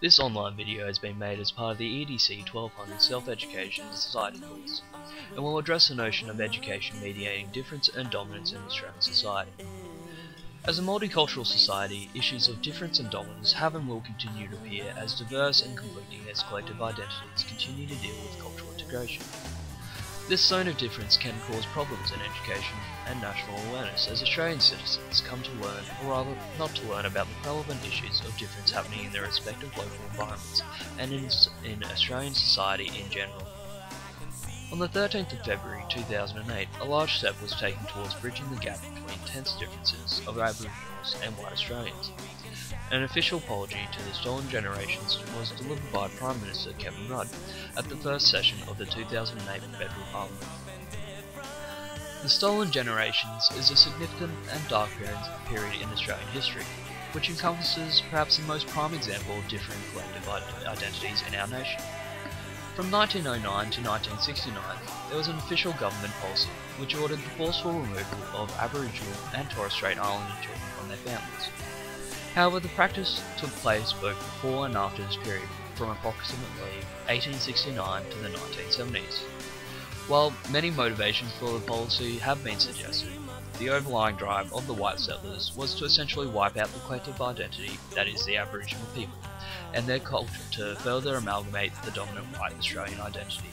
This online video has been made as part of the EDC1200 Self-Education Society course, and will address the notion of education mediating difference and dominance in Australian society. As a multicultural society, issues of difference and dominance have and will continue to appear as diverse and conflicting as collective identities continue to deal with cultural integration. This zone of difference can cause problems in education and national awareness as Australian citizens come to learn, or rather not to learn, about the relevant issues of difference happening in their respective local environments and in Australian society in general. On the 13th of February 2008, a large step was taken towards bridging the gap between tense differences of Aboriginals and white Australians. An official apology to the stolen generations was delivered by Prime Minister Kevin Rudd at the first session of the 2008 Federal Parliament. The stolen generations is a significant and dark period in Australian history, which encompasses perhaps the most prime example of differing collective identities in our nation. From 1909 to 1969, there was an official government policy which ordered the forceful removal of Aboriginal and Torres Strait Islander children from their families. However, the practice took place both before and after this period, from approximately 1869 to the 1970s. While many motivations for the policy have been suggested, the overlying drive of the white settlers was to essentially wipe out the collective identity that is the Aboriginal people, and their culture to further amalgamate the dominant white Australian identity.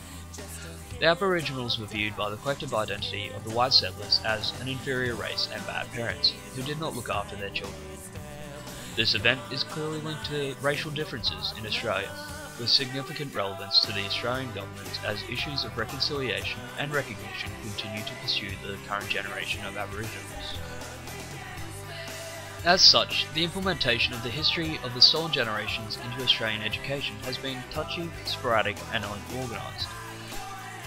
The Aboriginals were viewed by the collective identity of the white settlers as an inferior race and bad parents, who did not look after their children. This event is clearly linked to racial differences in Australia, with significant relevance to the Australian government as issues of reconciliation and recognition continue to pursue the current generation of Aboriginals. As such, the implementation of the history of the stolen generations into Australian education has been touchy, sporadic and unorganised.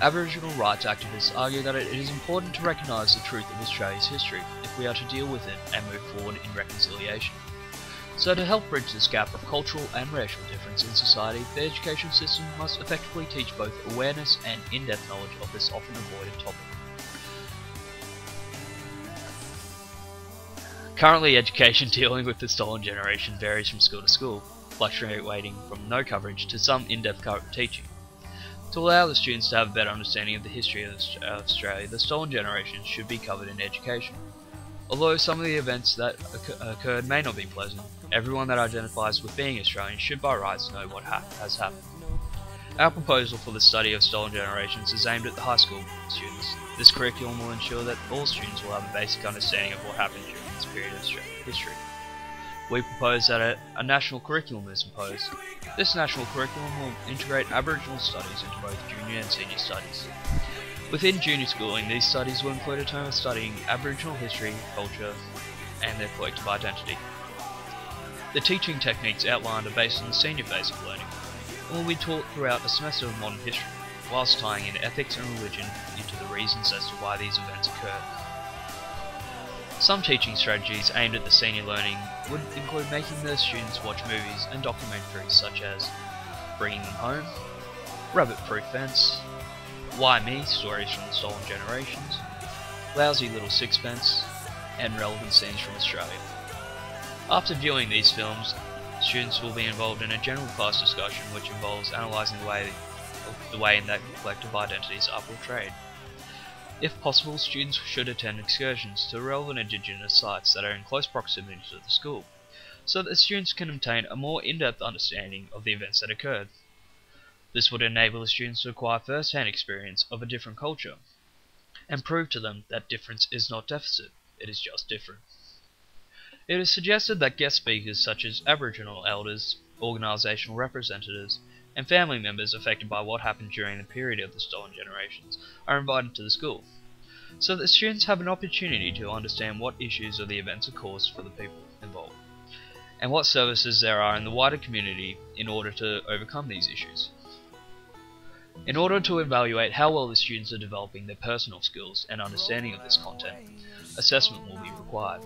Aboriginal rights activists argue that it is important to recognise the truth of Australia's history if we are to deal with it and move forward in reconciliation. So to help bridge this gap of cultural and racial difference in society, the education system must effectively teach both awareness and in-depth knowledge of this often avoided topic. Currently, education dealing with the stolen generation varies from school to school, fluctuating from no coverage to some in-depth teaching. To allow the students to have a better understanding of the history of Australia, the stolen generations should be covered in education. Although some of the events that occurred may not be pleasant, everyone that identifies with being Australian should by rights know what has happened. Our proposal for the study of stolen generations is aimed at the high school students. This curriculum will ensure that all students will have a basic understanding of what happened during this period of Australian history. We propose that a national curriculum is imposed. This national curriculum will integrate Aboriginal studies into both junior and senior studies. Within junior schooling, these studies will include a term of studying Aboriginal history, culture, and their collective identity. The teaching techniques outlined are based on the senior phase of learning, and will be taught throughout a semester of modern history, whilst tying in ethics and religion into the reasons as to why these events occurred. Some teaching strategies aimed at the senior learning would include making the students watch movies and documentaries such as Bringing Them Home, Rabbit Proof Fence, Why Me? Stories from the Stolen Generations, Lousy Little Sixpence, and relevant scenes from Australia. After viewing these films, students will be involved in a general class discussion which involves analysing the way in that collective identities are portrayed. If possible, students should attend excursions to relevant Indigenous sites that are in close proximity to the school, so that the students can obtain a more in-depth understanding of the events that occurred. This would enable the students to acquire first-hand experience of a different culture, and prove to them that difference is not deficit, it is just different. It is suggested that guest speakers such as Aboriginal elders, organisational representatives, and family members affected by what happened during the period of the stolen generations are invited to the school, so that students have an opportunity to understand what issues or the events are caused for the people involved, and what services there are in the wider community in order to overcome these issues. In order to evaluate how well the students are developing their personal skills and understanding of this content, assessment will be required.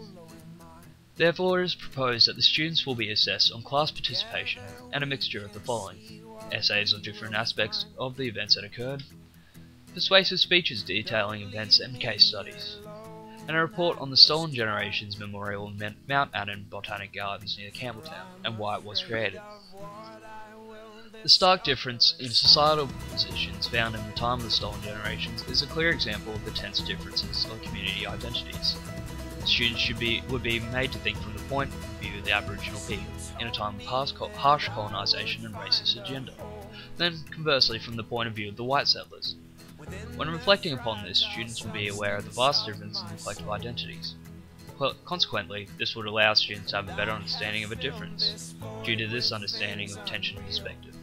Therefore, it is proposed that the students will be assessed on class participation and a mixture of the following: essays of different aspects of the events that occurred, persuasive speeches detailing events and case studies, and a report on the Stolen Generations Memorial in Mount Annan Botanic Gardens near Campbelltown, and why it was created. The stark difference in societal positions found in the time of the Stolen Generations is a clear example of the tense differences of community identities. Students would be made to think from the point of view of the Aboriginal people, in a time of harsh colonisation and racist agenda, then conversely from the point of view of the white settlers. When reflecting upon this, students would be aware of the vast difference in the collective identities. Consequently, this would allow students to have a better understanding of a difference, due to this understanding of tension and perspective.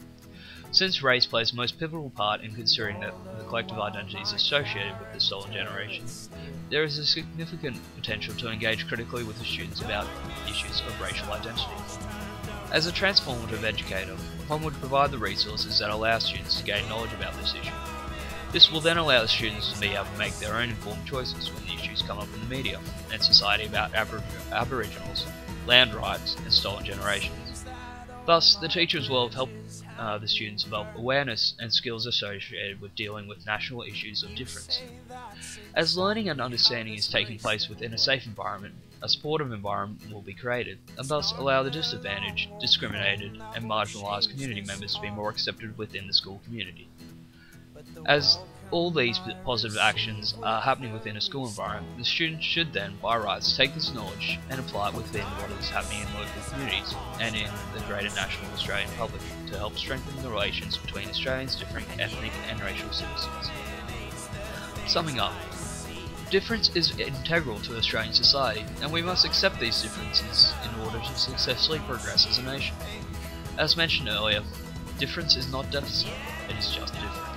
Since race plays a most pivotal part in considering the collective identities associated with the Stolen Generation, there is a significant potential to engage critically with the students about issues of racial identity. As a transformative educator, one would provide the resources that allow students to gain knowledge about this issue. This will then allow the students to be able to make their own informed choices when the issues come up in the media and society about Aboriginals, land rights, and stolen generations. Thus, the teachers will help the students develop awareness and skills associated with dealing with national issues of difference. As learning and understanding is taking place within a safe environment, a supportive environment will be created, and thus allow the disadvantaged, discriminated, and marginalised community members to be more accepted within the school community. As all these positive actions are happening within a school environment, the students should then, by rights, take this knowledge and apply it within what is happening in local communities and in the greater national Australian public to help strengthen the relations between Australians' differing ethnic and racial citizens. Summing up, difference is integral to Australian society, and we must accept these differences in order to successfully progress as a nation. As mentioned earlier, difference is not deficit, it is just different.